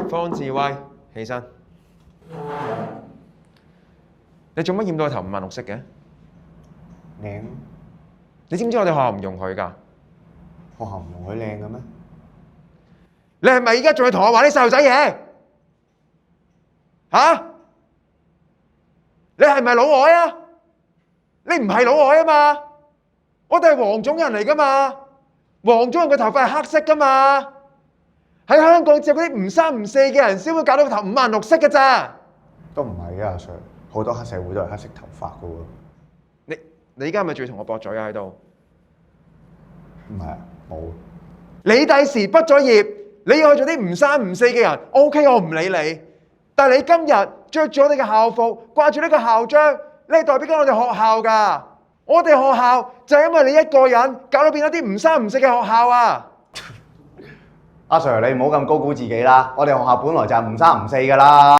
方志威，起身。你做乜染到個頭五顏六色嘅？靚，你知唔知我哋學校唔容許㗎？學校唔容許靚嘅咩？你係咪而家仲要同我玩啲細路仔嘢？嚇？你係咪老外啊？你唔係老外啊嘛？我哋係黃種人嚟㗎嘛？黃種人嘅頭髮係黑色㗎嘛？喺香港只有嗰啲唔三唔四嘅人先會搞到個頭五顏六色㗎咋？都唔係嘅，阿 Sir，好多黑社會都係黑色頭髮嘅喎。你而家係咪仲要同我駁嘴啊？喺度？唔係啊，冇。你第時畢咗業，你要去做啲唔三唔四嘅人 ，OK， 我唔理你。但係你今日着住我哋嘅校服，掛住呢個校章，你係代表緊我哋學校㗎。我哋學校就係因為你一個人搞到變咗啲唔三唔四嘅學校啊！阿 Sir，你唔好咁高估自己啦，我哋學校本來就係唔三唔四㗎啦。